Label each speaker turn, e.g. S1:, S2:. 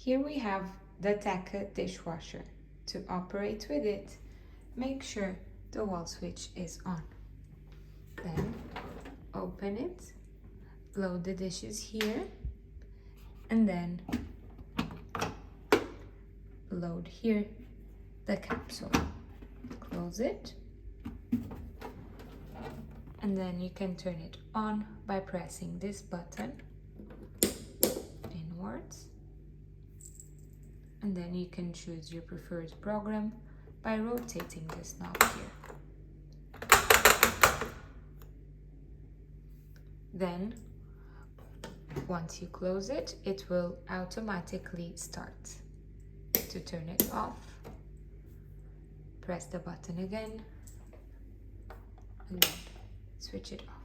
S1: Here we have the Teka dishwasher. To operate with it, make sure the wall switch is on. Then open it, load the dishes here, and then load here the capsule. Close it, and then you can turn it on by pressing this button inwards, and then you can choose your preferred program by rotating this knob here. Then once you close it, it will automatically start. To turn it off, press the button again and then switch it off.